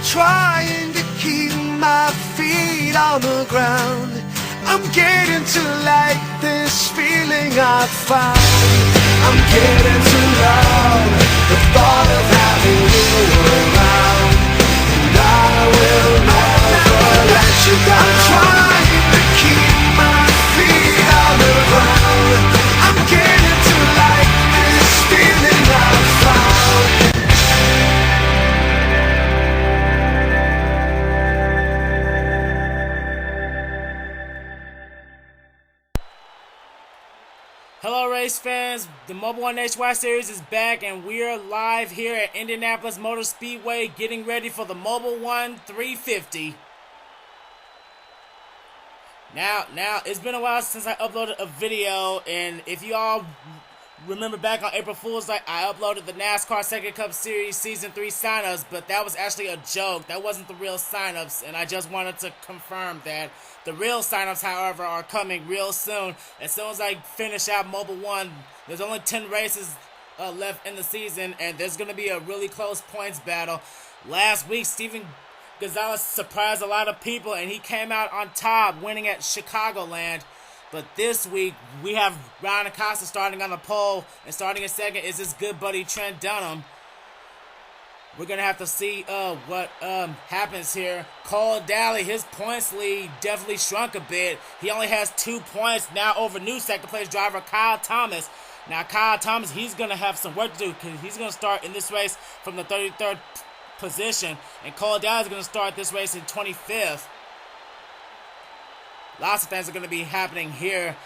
trying to keep my feet on the ground. I'm getting to like this feeling I found. I'm getting to love the thought of having you around. And I will never let you go. I'm trying to keep my feet on the ground. I'm getting to like this feeling I found. Hello race fans, the Mobil 1 Nationwide Series is back and we are live here at Indianapolis Motor Speedway getting ready for the Mobil 1 350. Now it's been a while since I uploaded a video, and if you all remember back on April Fool's Night, I uploaded the NASCAR Second Cup Series Season 3 signups, but that was actually a joke. That wasn't the real signups, and I just wanted to confirm that. The real signups, however, are coming real soon. As soon as I finish out Mobil 1, there's only 10 races left in the season, and there's going to be a really close points battle. Last week, Steven Gonzalez surprised a lot of people, and he came out on top, winning at Chicagoland. But this week, we have Ryan Acosta starting on the pole, and starting in second is his good buddy Trent Dunham. We're going to have to see what happens here. Cole Daly, his points lead definitely shrunk a bit. He only has 2 points now over new second-place driver Kyle Thomas. Now, Kyle Thomas, he's going to have some work to do because he's going to start in this race from the 33rd position. And Cole Daly is going to start this race in 25th. Lots of things are going to be happening here.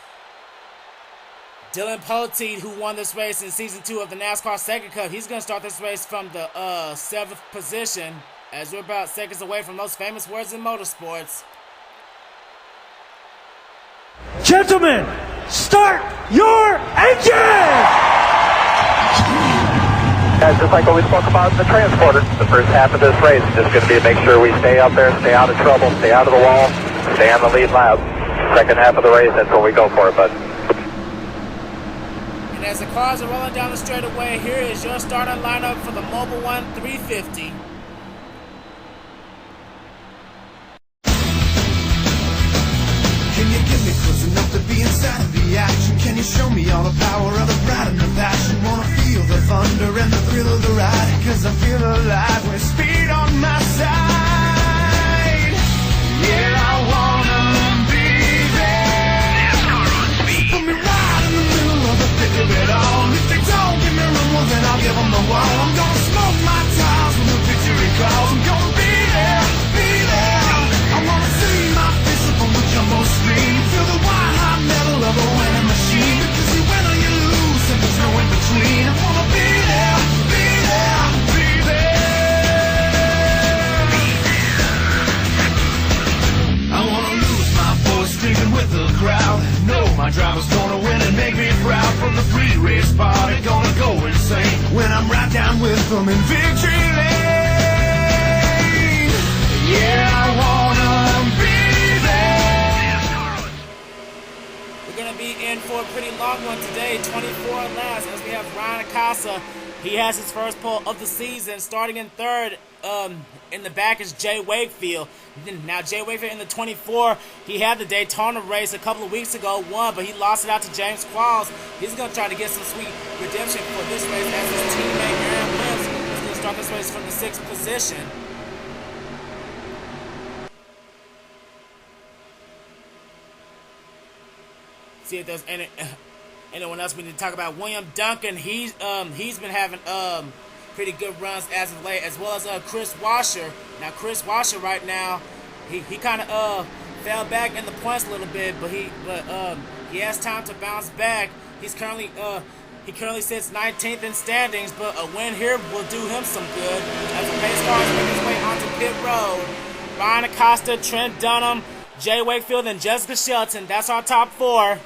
Dylan Poteet, who won this race in Season 2 of the NASCAR Second Cup, he's going to start this race from the 7th position, as we're about seconds away from those famous words in motorsports. Gentlemen, start your engine! Guys, just like what we spoke about in the transporter, the first half of this race is just going to be to make sure we stay up there, stay out of trouble, stay out of the wall, stay on the lead lap. Second half of the race, that's what we go for, bud. And as the cars are rolling down the straightaway, here is your starting lineup for the Mobil 1 350. Can you get me close enough to be inside of the action? Can you show me all the power of the pride and the passion? Wanna feel the thunder and the thrill of the ride, cause I feel alive with speed on my side. Yeah, I wanna be there. NASCAR on speed. Put me right in the middle of the thick of it all. If they don't give me room, well then I'll give them the wall. I'm gonna smoke my tires when the victory calls. I'm gonna be there, be there. I wanna see my face up on the jumbo screen. Feel the white hot metal of a winning machine. Because you win or you lose and there's no in between. I wanna be there, be there, be there. I wanna lose my voice screaming with the crowd. Know my driver's gonna win and make me proud. From the free race party, gonna go insane when I'm right down with them in victory lane. Yeah, I wanna be there. We're going to be in for a pretty long one today, 24 laps, as we have Ryan Acosta. He has his first pole of the season, starting in third. In the back is Jay Wakefield. Now, Jay Wakefield in the 24, he had the Daytona race a couple of weeks ago, won, but he lost it out to James Qualls. He's going to try to get some sweet redemption for this race as his teammate Aaron Lips is going to start this race from the 6th position. See if there's anyone else we need to talk about. William Duncan, he's been having pretty good runs as of late, as well as Chris Washer. Now Chris Washer right now, he kind of fell back in the points a little bit, but he has time to bounce back. He currently sits 19th in standings, but a win here will do him some good as the pace cars make his way onto pit road. Ryan Acosta, Trent Dunham, Jay Wakefield, and Jessica Shelton. That's our top 4.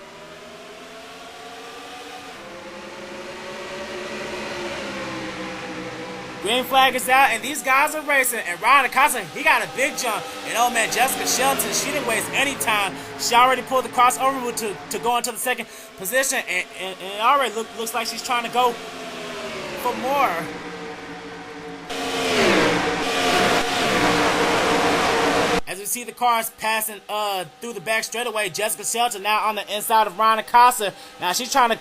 Green flag is out, and these guys are racing. And Ryan Acosta, he got a big jump. And oh man, Jessica Shelton, she didn't waste any time. She already pulled the crossover route to go into the 2nd position, and it already looks like she's trying to go for more. the cars passing through the back straightaway. Jessica Shelton now on the inside of Ryan Acosta. Now she's trying to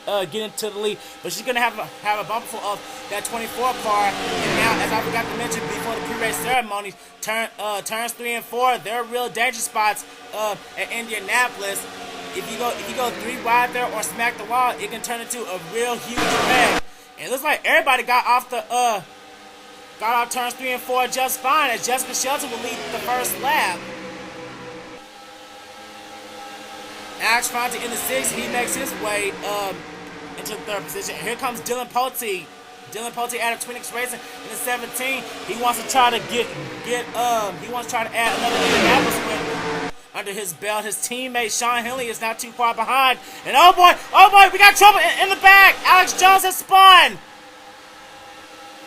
get into the lead, but she's gonna have a bumper full of that 24 car. And now, as I forgot to mention before the pre-race ceremony, turns 3 and 4, they're real danger spots at Indianapolis. If you go 3 wide there or smack the wall, it can turn into a real huge wreck. And it looks like everybody got off turns 3 and 4 just fine, as Jessica Shelton will lead the first lap. Alex Fonte in the 6th, he makes his way into the 3rd position. And here comes Dylan Pote. Dylan Pote out of Twinix Racing in the 17. He wants to try to add another Indianapolis win under his belt. His teammate Sean Henley is not too far behind. And oh boy, we got trouble in the back. Alex Jones has spun.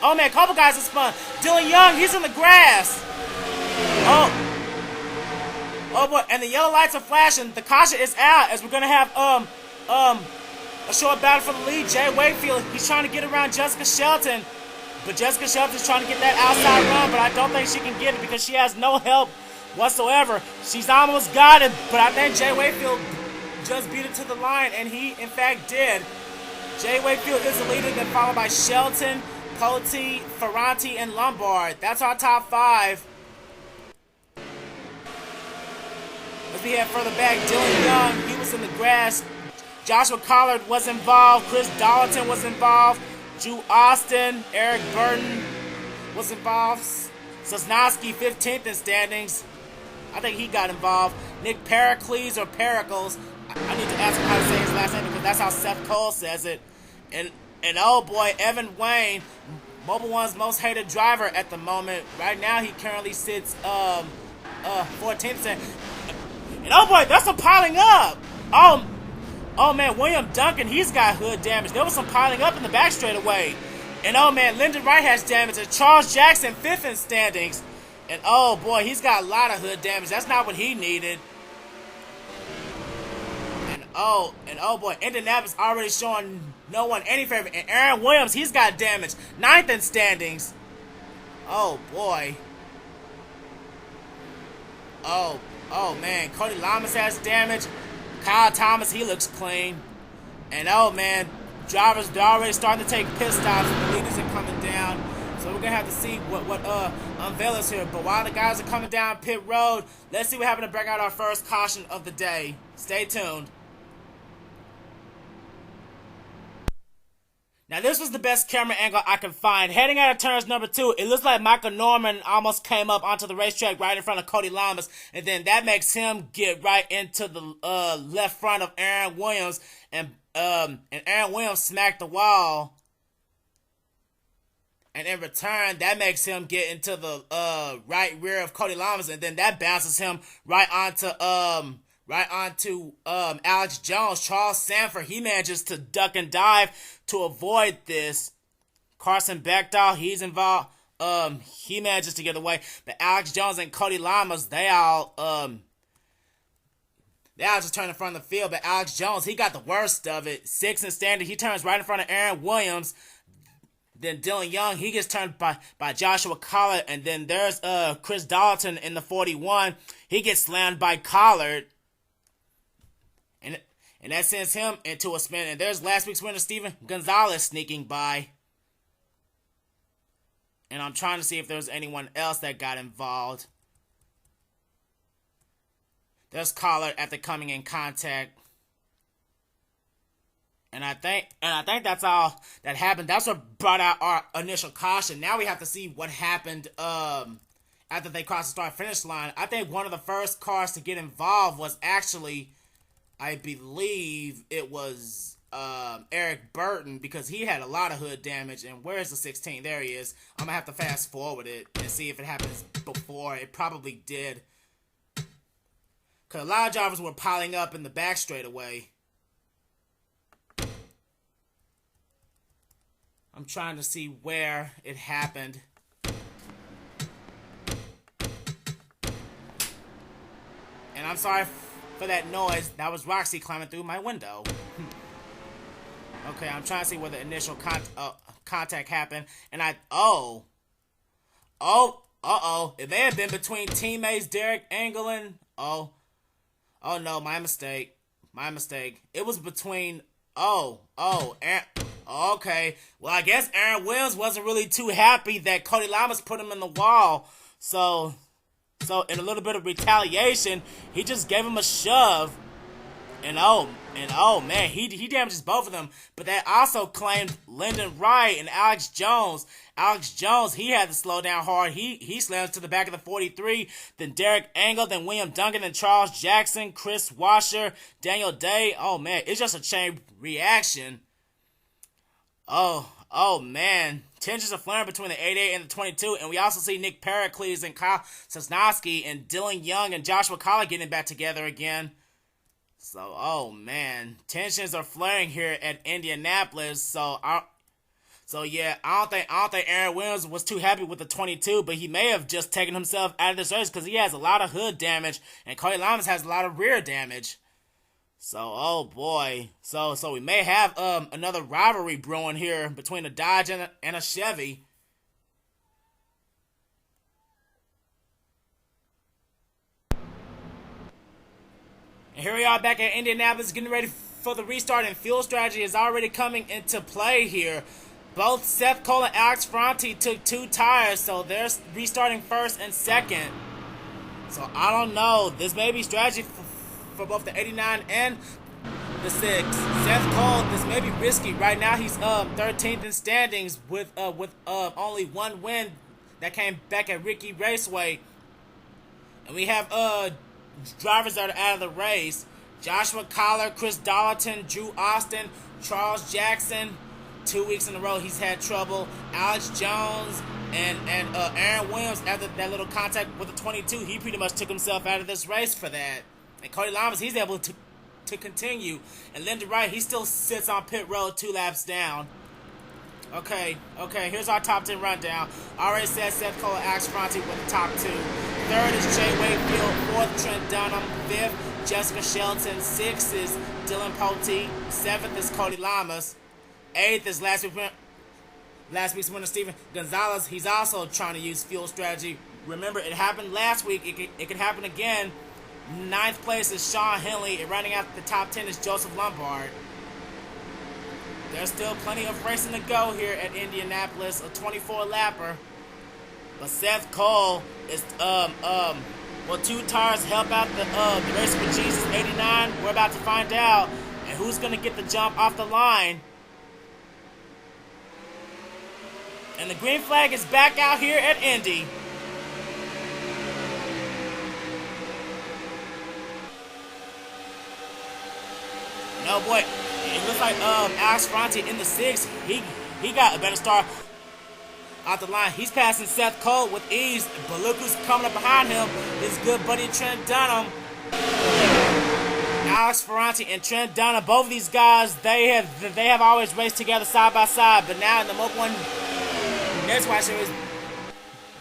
Oh man, a couple guys have spun. Dylan Young, he's in the grass. Oh boy, and the yellow lights are flashing. The caution is out, as we're gonna have a short battle for the lead. Jay Wakefield, he's trying to get around Jessica Shelton, but Jessica Shelton's trying to get that outside run, but I don't think she can get it because she has no help whatsoever. She's almost got it, but I think Jay Wakefield just beat it to the line, and he in fact did. Jay Wakefield is the leader, then followed by Shelton, Pote, Ferranti, and Lombard. That's our top 5. As we head further back, Dylan Young, he was in the grass. Joshua Collard was involved. Chris Darlington was involved. Drew Austin, Eric Burton was involved. Sosnowski, 15th in standings. I think he got involved. Nick Pericles or Pericles. I need to ask him how to say his last name because that's how Seth Cole says it. And oh boy, Evan Wayne, Mobil One's most hated driver at the moment. Right now, he currently sits 14th. And oh boy, there's some piling up. Oh man, William Duncan, he's got hood damage. There was some piling up in the back straightaway. And oh man, Lyndon Wright has damage. And Charles Jackson, 5th in standings. And oh boy, he's got a lot of hood damage. That's not what he needed. And oh boy, Indianapolis already showing no one any favor. And Aaron Williams, he's got damage. 9th in standings. Oh boy. Oh man, Cody Lamas has damage. Kyle Thomas, he looks clean. And oh man, drivers, they're already starting to take pit stops and the leaders are coming down. So we're gonna have to see what unveils here. But while the guys are coming down pit road, let's see what happened to bring out our first caution of the day. Stay tuned. Now this was the best camera angle I could find. Heading out of turns number 2, it looks like Michael Norman almost came up onto the racetrack right in front of Cody Lamas, and then that makes him get right into the left front of Aaron Williams, and Aaron Williams smacked the wall. And in return, that makes him get into the right rear of Cody Lamas, and then that bounces him right onto Alex Jones. Charles Sanford, he manages to duck and dive to avoid this. Carson Beckdahl, he's involved. He manages to get away. But Alex Jones and Cody Lamas, they all just turned in front of the field. But Alex Jones, he got the worst of it. 6th in standing. He turns right in front of Aaron Williams. Then Dylan Young, he gets turned by Joshua Collard. And then there's Chris Darlington in the 41. He gets slammed by Collard. And that sends him into a spin. And there's last week's winner, Steven Gonzalez, sneaking by. And I'm trying to see if there's anyone else that got involved. There's Collard after coming in contact. And I think that's all that happened. That's what brought out our initial caution. Now we have to see what happened after they crossed the start-finish line. I think one of the first cars to get involved was actually, I believe it was Eric Burton, because he had a lot of hood damage. And where's the 16? There he is. I'm going to have to fast forward it and see if it happens before. It probably did. Because a lot of drivers were piling up in the back straightaway. I'm trying to see where it happened. And I'm sorry for that noise. That was Roxy climbing through my window. Okay, I'm trying to see where the initial contact happened. And Uh-oh. It may have been between teammates Derek Engel and... Oh no, my mistake. My mistake. It was between... Okay. Well, I guess Aaron Williams wasn't really too happy that Cody Lamas put him in the wall. So in a little bit of retaliation, he just gave him a shove. And man, he damages both of them. But that also claimed Lyndon Wright and Alex Jones. Alex Jones, he had to slow down hard. He slams to the back of the 43. Then Derek Engel, then William Duncan, then Charles Jackson, Chris Washer, Daniel Day. Oh man, it's just a chain reaction. Oh man. Tensions are flaring between the 88 and the 22, and we also see Nick Pericles and Kyle Sosnowski and Dylan Young and Joshua Collar getting back together again. So, oh man, tensions are flaring here at Indianapolis. So yeah, I don't think Aaron Williams was too happy with the 22, but he may have just taken himself out of this race because he has a lot of hood damage, and Cody Lamas has a lot of rear damage. So, oh boy. So we may have another rivalry brewing here between a Dodge and a Chevy. And here we are back at Indianapolis getting ready for the restart, and fuel strategy is already coming into play here. Both Seth Cole and Alex Ferranti took 2 tires, so they're restarting first and second. So I don't know. This may be strategy for both the 89 and the 6. Seth Cole, this may be risky. Right now he's 13th in standings with only 1 win that came back at Ricky Raceway. And we have drivers that are out of the race. Joshua Collar, Chris Dollarton, Drew Austin, Charles Jackson. 2 weeks in a row he's had trouble. Alex Jones and Aaron Williams, after that little contact with the 22, he pretty much took himself out of this race for that. And Cody Lamas, he's able to continue. And Lyndon Wright, he still sits on pit road 2 laps down. Okay, here's our top 10 rundown. Already said Seth Cole and Alex Ferranti with the top 2. 3rd is Jay Wakefield. 4th, Trent Dunham. 5th, Jessica Shelton. 6th is Dylan Poteet. 7th is Cody Lamas. 8th is last week's winner, Steven Gonzalez. He's also trying to use fuel strategy. Remember, it happened last week. It could happen again. 9th place is Sean Henley. And running out the top 10 is Joseph Lombard. There's still plenty of racing to go here at Indianapolis. A 24-lapper. But Seth Cole is, well, 2 tires help out the race with Jesus 89. We're about to find out. And who's going to get the jump off the line? And the green flag is back out here at Indy. No, boy, it looks like Alex Ferranti in the 6. He got a better start off the line. He's passing Seth Cole with ease, but look who's coming up behind him. His good buddy Trent Dunham. Alex Ferranti and Trent Dunham, both of these guys, they have always raced together side by side, but now in the Mobil 1 Next Watch Series,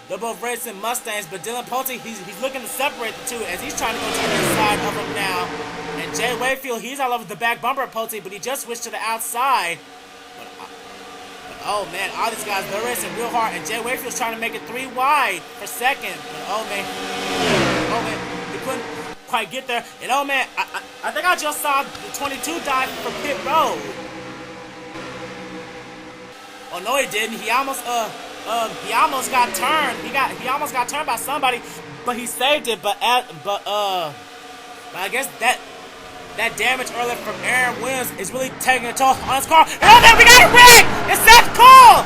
they're both racing Mustangs, but Dylan Poteet, he's looking to separate the two as he's trying to go to the inside of him now. And Jay Wakefield, he's all over the back bumper of Poteet, but he just switched to the outside. But oh man, all these guys, they're racing real hard, and Jay Wakefield's trying to make it 3 wide for second. But oh man, he couldn't quite get there. And oh man, I think I just saw the 22 dive from pit road. Oh no, he didn't. He almost got turned. He almost got turned by somebody, but he saved it. But I guess that damage earlier from Aaron Williams is really taking a toll on his car. And oh man, we got a wreck! It's Seth Cole!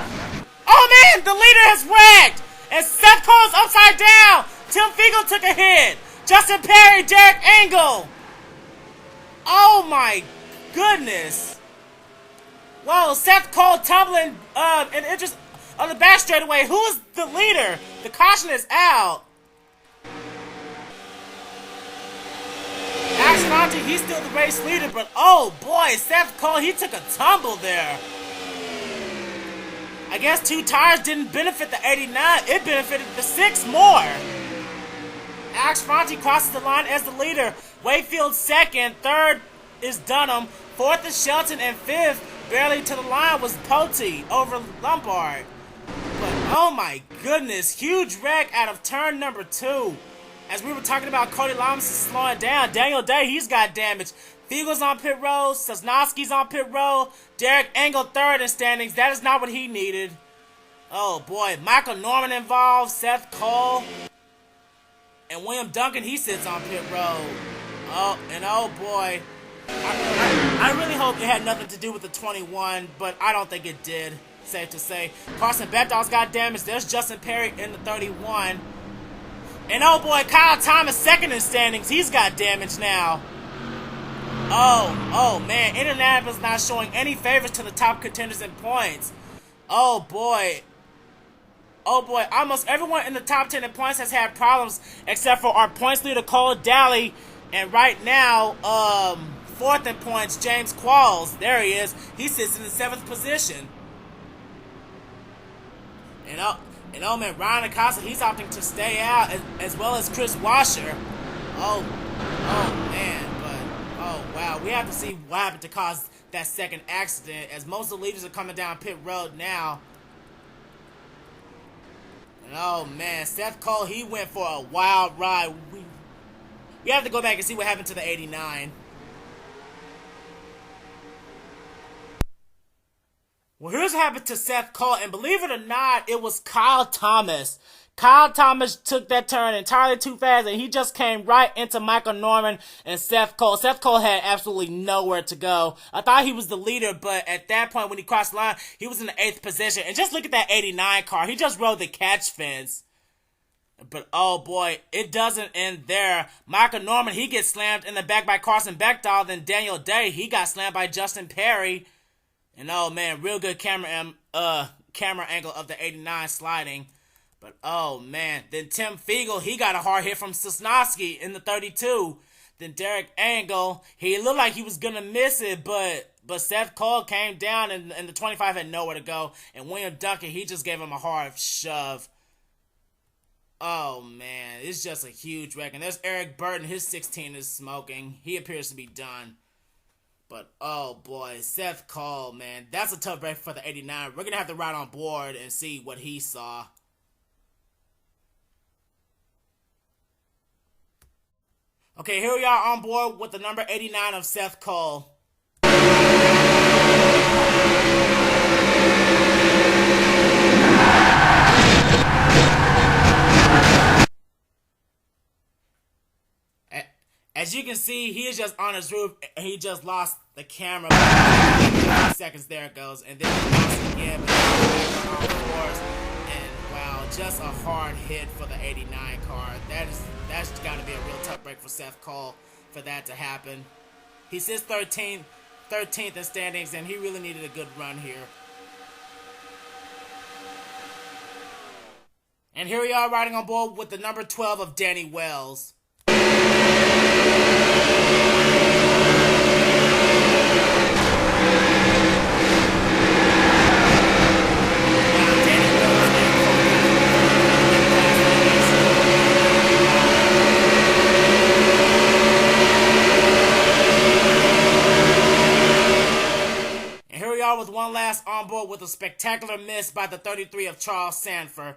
Oh man, the leader has wrecked! And Seth Cole's upside down! Tim Fiegel took a hit! Justin Perry, Derek Engel! Oh my goodness! Whoa, Seth Cole tumbling and it just on the back straightaway. Who is the leader? The caution is out. Alex Ferranti, he's still the race leader, but oh boy, Seth Cole, he took a tumble there. I guess 2 tires didn't benefit the 89. It benefited the 6 more. Alex Ferranti crosses the line as the leader. Wakefield 2nd. 3rd is Dunham. 4th is Shelton. And 5th, barely to the line, was Poteet over Lombard. But Oh my goodness, huge wreck out of turn number 2. As we were talking about Cody Lamas slowing down, Daniel Day, he's got damage. Fiegel's on pit road, Sosnowski's on pit road, Derek Engel third in standings. That is not what he needed. Oh boy, Michael Norman involved, Seth Cole, and William Duncan, he sits on pit road. Oh, and oh boy, I really hope it had nothing to do with the 21, but I don't think it did, safe to say. Carson Bechdol's got damage. There's Justin Perry in the 31. And oh boy, Kyle Thomas second in standings. He's got damage now. Oh man, Indianapolis not showing any favors to the top contenders in points. Oh boy, almost everyone in the top 10 in points has had problems except for our points leader Cole Daly, and right now, fourth in points, James Qualls. There he is. He sits in the 7th position. And oh man, Ryan Acosta, he's opting to stay out, as well as Chris Washer. Oh man, but oh wow, we have to see what happened to cause that second accident, as most of the leaders are coming down pit road now. And oh man, Seth Cole, he went for a wild ride. We have to go back and see what happened to the 89. Well, here's what happened to Seth Cole, and believe it or not, it was Kyle Thomas. Kyle Thomas took that turn entirely too fast, and he just came right into Michael Norman and Seth Cole. Seth Cole had absolutely nowhere to go. I thought he was the leader, but at that point when he crossed the line, he was in the 8th position. And just look at that 89 car. He just rode the catch fence. But oh boy, it doesn't end there. Michael Norman, he gets slammed in the back by Carson Bechdol. Then Daniel Day, he got slammed by Justin Perry. And oh man, real good camera angle of the 89 sliding. But oh man, then Tim Fiegel, he got a hard hit from Sosnowski in the 32. Then Derek Engel, he looked like he was gonna miss it, but Seth Cole came down and the 25 had nowhere to go. And William Duncan, he just gave him a hard shove. Oh man, it's just a huge wreck. And there's Eric Burton, his 16 is smoking. He appears to be done. But oh boy, Seth Cole, man, that's a tough break for the 89. We're gonna have to ride on board and see what he saw. Okay, here we are on board with the number 89 of Seth Cole. As you can see, he is just on his roof, and he just lost the camera. 5 seconds, there it goes. And then he lost it again, but back on all fours. And wow, just a hard hit for the 89 car. That's got to be a real tough break for Seth Cole for that to happen. He sits 13th in standings, and he really needed a good run here. And here we are riding on board with the number 12 of Danny Wells. With one last on board with a spectacular miss by the 33 of Charles Sanford.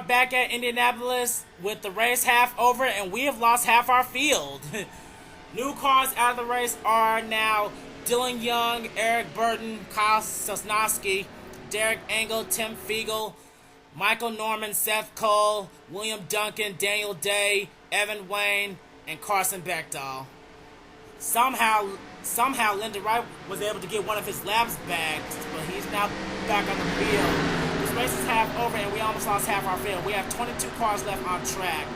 Back at Indianapolis with the race half over, and we have lost half our field. New cars out of the race are now Dylan Young, Eric Burton, Kyle Sosnowski, Derek Engel, Tim Fiegel, Michael Norman, Seth Cole, William Duncan, Daniel Day, Evan Wayne, and Carson Bechdol. Somehow Lyndon Wright was able to get one of his laps back, but he's now back on the field. Race is half over, and we almost lost half our field. We have 22 cars left on track.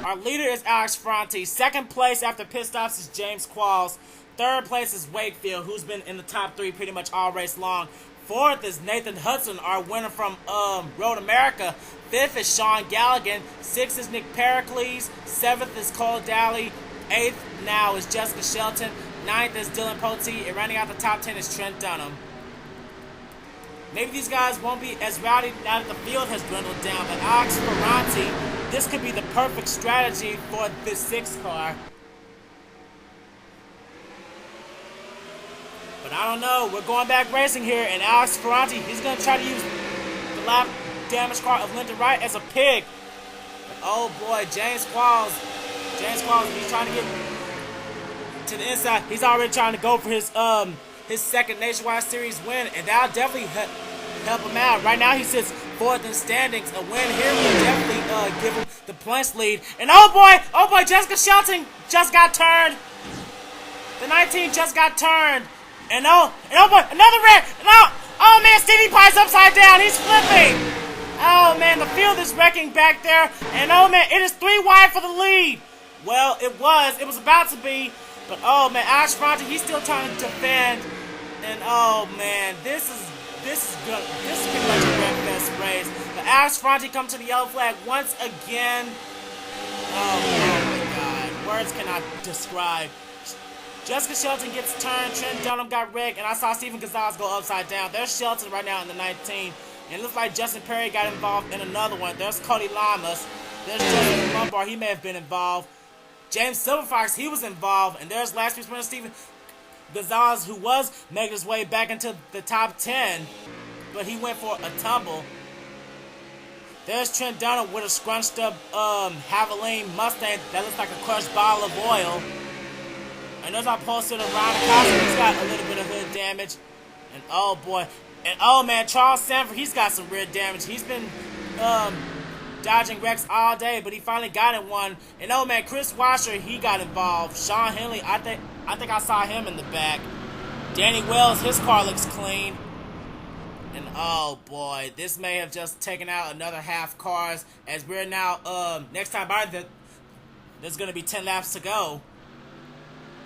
Our leader is Alex Franti. Second place after pit stops is James Qualls. Third place is Wakefield, who's been in the top 3 pretty much all race long. Fourth is Nathan Hudson, our winner from Road America. Fifth is Sean Galligan. Sixth is Nick Pericles. Seventh is Cole Daly. Eighth now is Jessica Shelton. Ninth is Dylan Poteet. And rounding out the top 10 is Trent Dunham. Maybe these guys won't be as rowdy now that the field has dwindled down, but Alex Ferranti, this could be the perfect strategy for this 6th car. But I don't know. We're going back racing here, and Alex Ferranti, he's going to try to use the lap damage car of Lyndon Wright as a pig. But oh boy, James Qualls, he's trying to get to the inside. He's already trying to go for his second Nationwide Series win, and that'll definitely help him out. Right now, he sits 4th in standings. A win here will definitely give him the points lead. And oh boy, Jessica Shelton just got turned. The 19 just got turned. And oh boy, another red. Oh man, Stevie Pye's upside down. He's flipping. Oh man, the field is wrecking back there. And oh man, it is 3 wide for the lead. Well, it was about to be. But oh man, Alex Ferranti, he's still trying to defend. And oh man, this is good. This is pretty much a red fest race. But Alex Ferranti comes to the yellow flag once again. Oh my God, words cannot describe. Jessica Shelton gets turned, Trent Dunham got wrecked, and I saw Steven Gonzalez go upside down. There's Shelton right now in the 19. And it looks like Justin Perry got involved in another one. There's Cody Lamas. There's Justin Lombard, he may have been involved. James Silverfox, he was involved. And there's last week's winner, Steven Gonzalez, who was making his way back into the top 10. But he went for a tumble. There's Trent Dunham with a scrunched up Havoline Mustang that looks like a crushed bottle of oil. And as I posted around the costume, he's got a little bit of hood damage. And oh boy. And oh man, Charles Sanford, he's got some rear damage. He's been dodging wrecks all day, but he finally got in one. And oh man, Chris Washer, he got involved. Sean Henley, I think I saw him in the back. Danny Wells, his car looks clean. And oh boy, this may have just taken out another half cars, as we're now next time by there's gonna be 10 laps to go.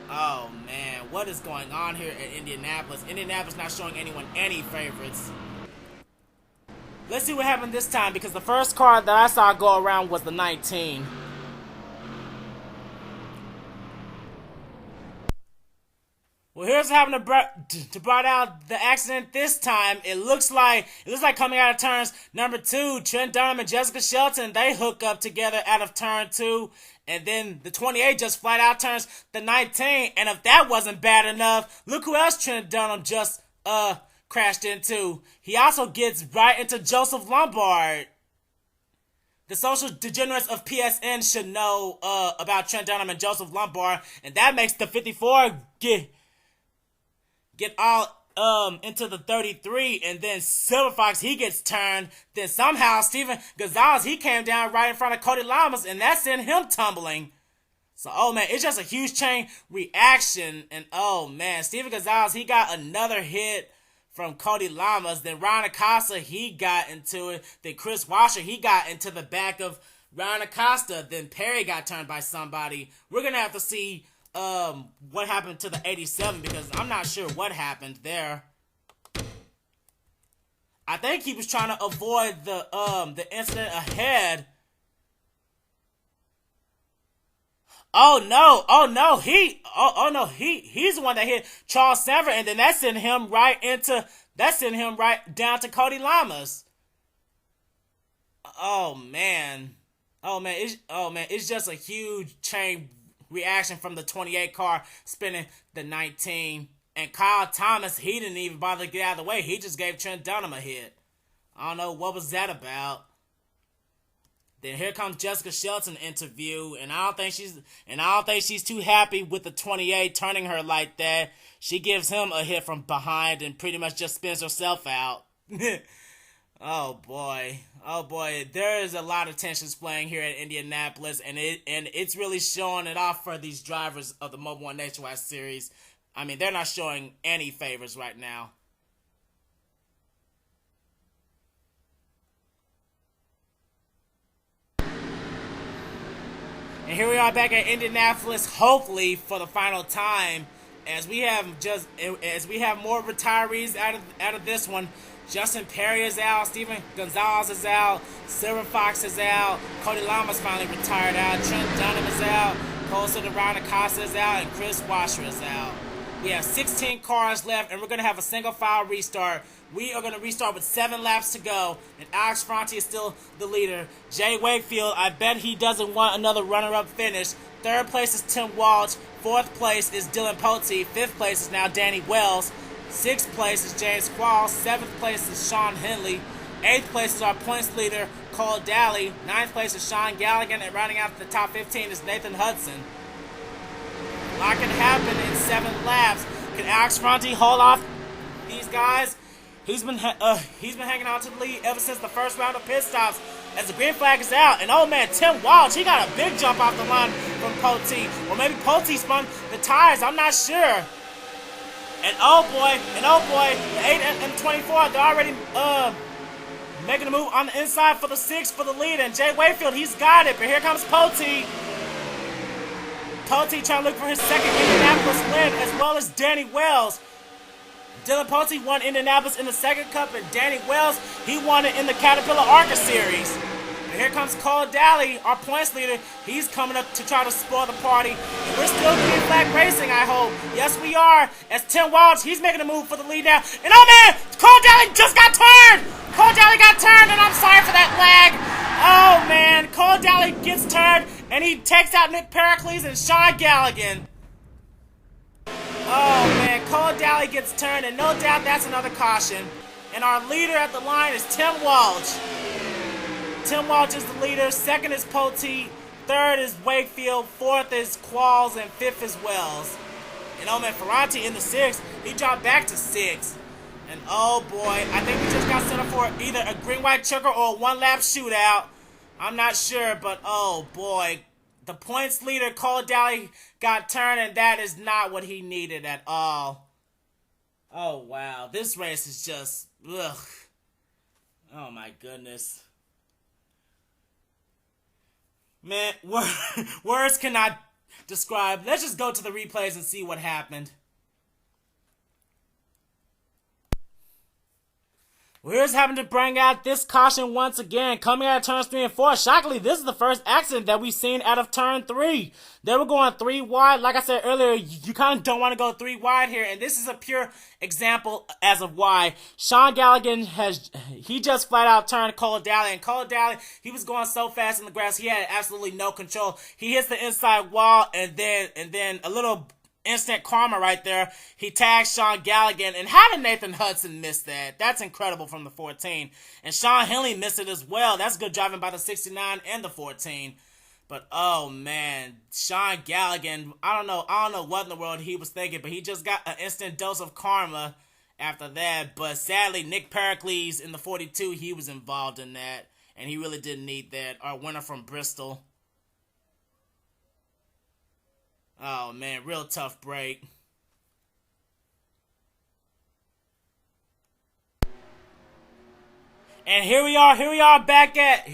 Oh man, what is going on here at Indianapolis? Indianapolis not showing anyone any favorites. Let's see what happened this time, because the first car that I saw go around was the 19. Well, here's what happened to brought out the accident this time. It looks like coming out of turns number 2, Trent Dunham and Jessica Shelton, they hook up together out of turn 2. And then the 28 just flat out turns the 19. And if that wasn't bad enough, look who else Trent Dunham just crashed into. He also gets right into Joseph Lombard. The social degenerates of PSN should know about Trent Dunham and Joseph Lombard. And that makes the 54 get all into the 33, and then Silver Fox, he gets turned. Then somehow Steven Gonzalez, he came down right in front of Cody Lamas, and that sent him tumbling. So oh man, it's just a huge chain reaction. And oh man, Steven Gonzalez, he got another hit from Cody Lamas. Then Ryan Acosta, he got into it. Then Chris Washer, he got into the back of Ryan Acosta. Then Perry got turned by somebody. We're gonna have to see what happened to the 87, because I'm not sure what happened there. I think he was trying to avoid the incident ahead. Oh no, he's the one that hit Charles Sanford, and then that sent him right down to Cody Lamas. Oh man, it's just a huge chain reaction from the 28 car spinning the 19. And Kyle Thomas, he didn't even bother to get out of the way. He just gave Trent Dunham a hit. I don't know what was that about. Then here comes Jessica Shelton interview, and I don't think she's too happy with the 28 turning her like that. She gives him a hit from behind and pretty much just spins herself out. Oh boy, there is a lot of tensions playing here at Indianapolis, and it's really showing it off for these drivers of the Mobil 1 Nationwide Series. I mean, they're not showing any favors right now. And here we are back at Indianapolis, hopefully for the final time. as we have more retirees out of this one. Justin Perry is out, Steven Gonzalez is out, Silver Fox is out, Cody Lamas finally retired out, Trent Dunham is out, Cole Ryan Acosta is out, and Chris Washer is out. We have 16 cars left, and we're going to have a single file restart. We are going to restart with 7 laps to go, and Alex Franti is still the leader. Jay Wakefield, I bet he doesn't want another runner-up finish. 3rd place is Tim Walsh, 4th place is Dylan Pote, 5th place is now Danny Wells, 6th place is James Quall, 7th place is Sean Henley, 8th place is our points leader, Cole Daly, 9th place is Sean Galligan, and rounding out the top 15 is Nathan Hudson. A lot can happen in 7 laps. Can Alex Franti hold off these guys? He's been hanging on to the lead ever since the first round of pit stops as the green flag is out. And oh man, Tim Walsh, he got a big jump off the line from Pote. Or maybe Pote spun the tires, I'm not sure. And oh boy, the 8 and 24, they're already making a move on the inside for the 6 for the lead. And Jay Wakefield, he's got it, but here comes Pote. Pote trying to look for his 2nd Indianapolis win, as well as Danny Wells. Dylan Pote won Indianapolis in the 2nd Cup, and Danny Wells, he won it in the Caterpillar ARCA Series. And here comes Cole Daly, our points leader. He's coming up to try to spoil the party. And we're still green flag racing, I hope. Yes, we are. As Tim Walsh, he's making a move for the lead now. And oh man, Cole Daly just got turned! Cole Daly got turned, and I'm sorry for that lag. Oh man, Cole Daly gets turned, and he takes out Nick Pericles and Sean Galligan. Oh man, Cole Daly gets turned, and no doubt that's another caution. And our leader at the line is Tim Walsh. Tim Walsh is the leader, 2nd is Pote, 3rd is Wakefield, 4th is Qualls, and 5th is Wells. And oh man, Ferranti in the 6th, he dropped back to 6th. And oh boy, I think we just got set up for either a green-white checker or a 1-lap shootout. I'm not sure, but oh boy. The points leader, Cole Daly, got turned, and that is not what he needed at all. Oh, wow. This race is just, ugh. Oh, my goodness. Man, words cannot describe. Let's just go to the replays and see what happened. We're just having to bring out this caution once again, coming out of turns 3 and 4. Shockingly, this is the first accident that we've seen out of turn 3. They were going 3 wide. Like I said earlier, you kind of don't want to go 3 wide here, and this is a pure example as of why. Sean Galligan he just flat out turned Cole Daly, and Cole Daly, he was going so fast in the grass, he had absolutely no control. He hits the inside wall, and then a little instant karma right there. He tagged Sean Galligan, and how did Nathan Hudson miss that? That's incredible from the 14. And Sean Henley missed it as well. That's good driving by the 69 and the 14. But oh man, Sean Galligan, I don't know what in the world he was thinking, but he just got an instant dose of karma after that. But sadly, Nick Pericles in the 42, he was involved in that, and he really didn't need that. Our winner from Bristol. Oh man, real tough break. And here we are back at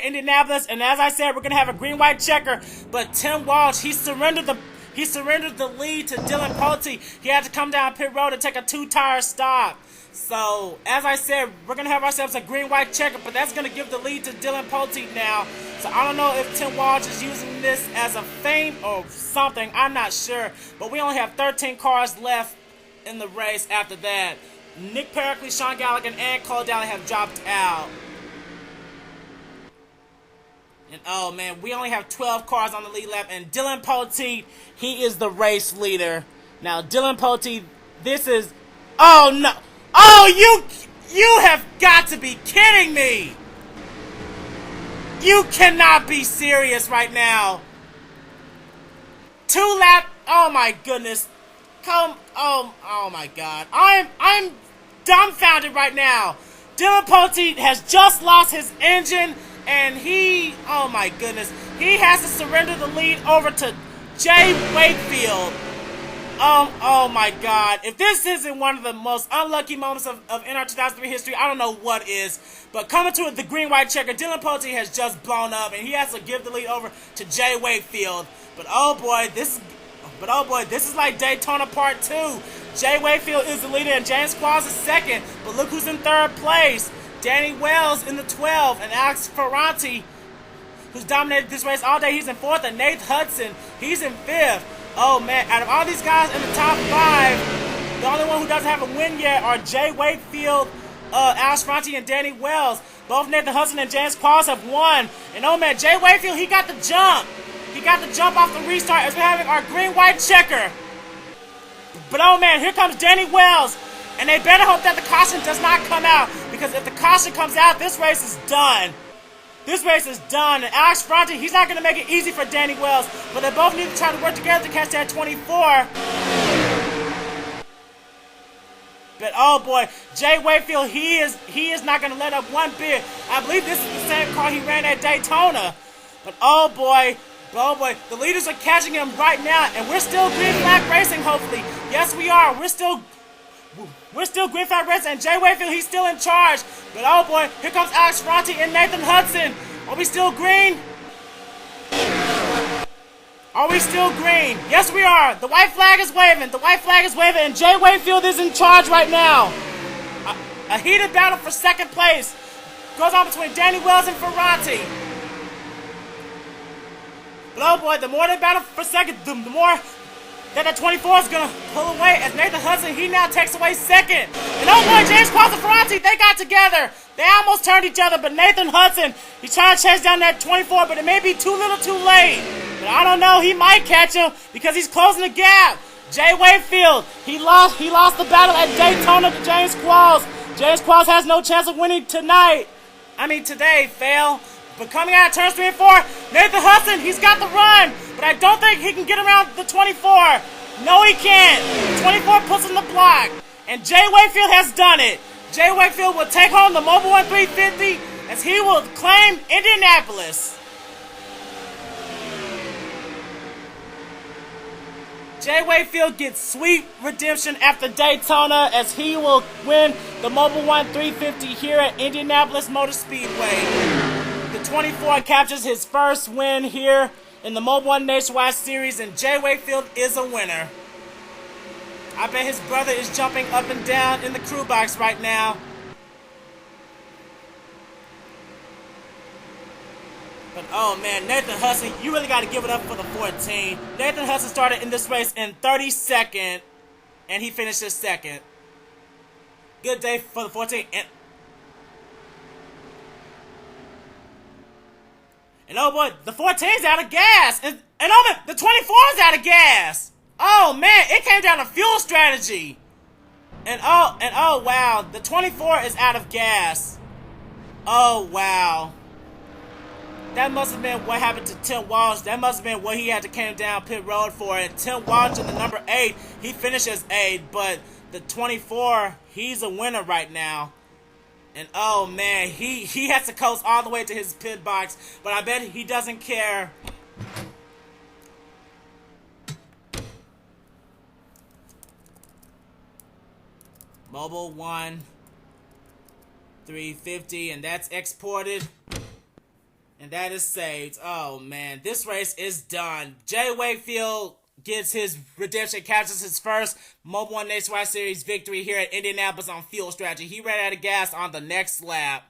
Indianapolis, and as I said, we're gonna have a green-white checker. But Tim Walsh, he surrendered the lead to Dylan Pote. He had to come down pit road and take a 2-tire stop. So, as I said, we're going to have ourselves a green-white checker, but that's going to give the lead to Dylan Pote now. So, I don't know if Tim Walsh is using this as a feint or something. I'm not sure. But we only have 13 cars left in the race after that. Nick Pericles, Sean Galligan, and Cole Daly have dropped out. And oh man, we only have 12 cars on the lead lap, and Dylan Pote, he is the race leader. Now, Dylan Pote, this is... Oh no! Oh, you have got to be kidding me! You cannot be serious right now. 2 lap... Oh my goodness. Oh my god. I'm dumbfounded right now. Dylan Pote has just lost his engine, and oh my goodness, he has to surrender the lead over to Jay Wakefield. Oh my god. If this isn't one of the most unlucky moments of NR 2003 history, I don't know what is. But coming to the green-white checker, Dylan Pote has just blown up, and he has to give the lead over to Jay Wakefield. But oh boy, But oh boy, this is like Daytona Part 2. Jay Wakefield is the leader and James Qualls is second. But look who's in third place. Danny Wells in the 12 and Alex Ferranti, who's dominated this race all day, he's in fourth. And Nate Hudson, he's in fifth. Oh man, out of all these guys in the top 5, the only one who doesn't have a win yet are Jay Wakefield, Alex Ferranti, and Danny Wells. Both Nathan Hudson and James Qualls have won. And oh man, Jay Wakefield, he got the jump. He got the jump off the restart as we're having our green-white checker. But oh man, here comes Danny Wells. And they better hope that the caution does not come out, because if the caution comes out, this race is done. This race is done. And Alex Ferranti, he's not going to make it easy for Danny Wells, but they both need to try to work together to catch that 24. But oh boy, Jay Wakefield, he is not going to let up one bit. I believe this is the same car he ran at Daytona. But oh boy, the leaders are catching him right now, and we're still green flag racing, hopefully. Yes, we are. We're still green flag racing, and Jay Wakefield, he's still in charge. But oh boy, here comes Alex Ferranti and Nathan Hudson. Are we still green? Are we still green? Yes, we are. The white flag is waving. The white flag is waving, and Jay Wakefield is in charge right now. A heated battle for second place goes on between Danny Wells and Ferranti. But oh boy, the more they battle for second, the more that the 24 is going to pull away, as Nathan Hudson, he now takes away second. And oh boy, James Qualls and Ferranti, they got together. They almost turned each other, but Nathan Hudson, he's trying to chase down that 24, but it may be too little too late. But I don't know, he might catch him because he's closing the gap. Jay Wakefield, he lost the battle at Daytona to James Qualls. James Qualls has no chance of winning today, fail. But coming out of turns 3 and 4, Nathan Hudson, he's got the run, but I don't think he can get around the 24. No, he can't. The 24 puts him in the block, and Jay Wakefield has done it. Jay Wakefield will take home the Mobil 1 350 as he will claim Indianapolis. Jay Wakefield gets sweet redemption after Daytona as he will win the Mobil 1 350 here at Indianapolis Motor Speedway. The 24 captures his first win here in the Mobil 1 Nationwide Series, and Jay Wakefield is a winner. I bet his brother is jumping up and down in the crew box right now. But oh man, Nathan Hudson, you really got to give it up for the 14. Nathan Hudson started in this race in 32nd, and he finishes second. Good day for the 14. And oh boy, the 14's out of gas. And oh man, the 24's out of gas. Oh man, it came down to fuel strategy. And oh wow, the 24 is out of gas. Oh wow. That must have been what happened to Tim Walsh. That must have been what he had to come down pit road for. And Tim Walsh in the number 8, he finishes 8, but the 24, he's a winner right now. And oh man, he has to coast all the way to his pit box, but I bet he doesn't care. Mobil 1 350, and that's exported. And that is saved. Oh man, this race is done. Jay Wakefield gets his redemption, captures his first Mobil 1 Nationwide Series victory here at Indianapolis on fuel strategy. He ran out of gas on the next lap.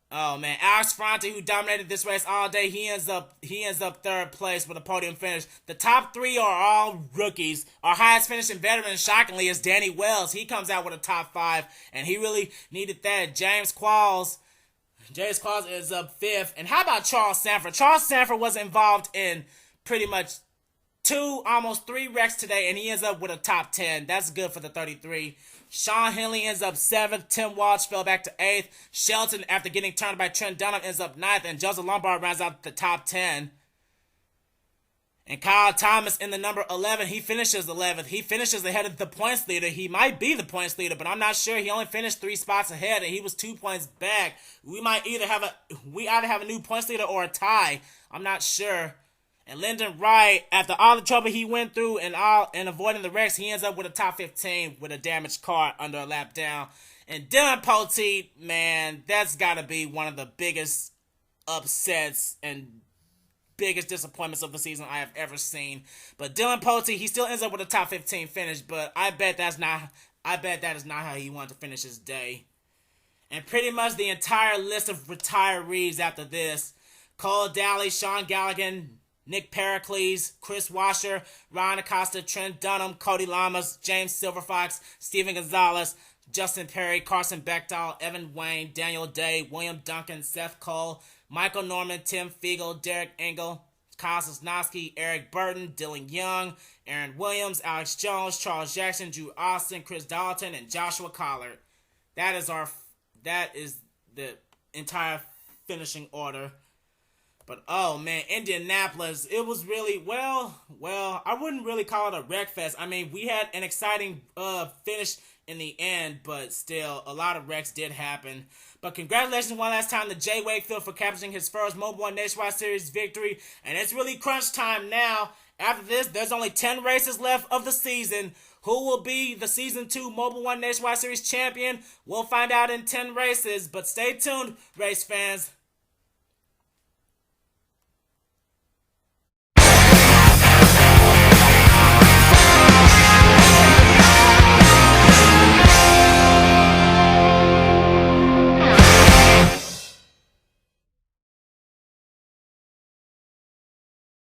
Oh man, Alex Ferranti, who dominated this race all day, he ends up third place with a podium finish. The top 3 are all rookies. Our highest finishing veteran, shockingly, is Danny Wells. He comes out with a top 5, and he really needed that. James Qualls is up 5th. And how about Charles Sanford? Charles Sanford was involved in pretty much 2, almost 3 wrecks today, and he ends up with a top 10. That's good for the 33. Sean Henley ends up 7th. Tim Walsh fell back to 8th. Shelton, after getting turned by Trent Dunham, ends up 9th. And Joseph Lombard rounds out the top 10. And Kyle Thomas in the number 11, he finishes 11th. He finishes ahead of the points leader. He might be the points leader, but I'm not sure. He only finished 3 spots ahead, and he was 2 points back. We either have a new points leader or a tie. I'm not sure. And Lyndon Wright, after all the trouble he went through and avoiding the wrecks, he ends up with a top 15 with a damaged car under a lap down. And Dylan Poteet, man, that's got to be one of the biggest upsets and biggest disappointments of the season I have ever seen. But Dylan Pote, he still ends up with a top 15 finish, but I bet that is not how he wanted to finish his day. And pretty much the entire list of retirees after this: Cole Daly, Sean Galligan, Nick Pericles, Chris Washer, Ryan Acosta, Trent Dunham, Cody Lamas, James Silverfox, Steven Gonzalez, Justin Perry, Carson Bechtel, Evan Wayne, Daniel Day, William Duncan, Seth Cole, Michael Norman, Tim Fiegel, Derek Engel, Kyle Sosnowski, Eric Burton, Dylan Young, Aaron Williams, Alex Jones, Charles Jackson, Drew Austin, Chris Dalton, and Joshua Collard. That is the entire finishing order. But oh man, Indianapolis, it was really, well, I wouldn't really call it a wreck fest. I mean, we had an exciting finish in the end, but still, a lot of wrecks did happen. But congratulations one last time to Jay Wakefield for capturing his first Mobil 1 Nationwide Series victory. And it's really crunch time now. After this, there's only 10 races left of the season. Who will be the Season 2 Mobil 1 Nationwide Series champion? We'll find out in 10 races. But stay tuned, race fans.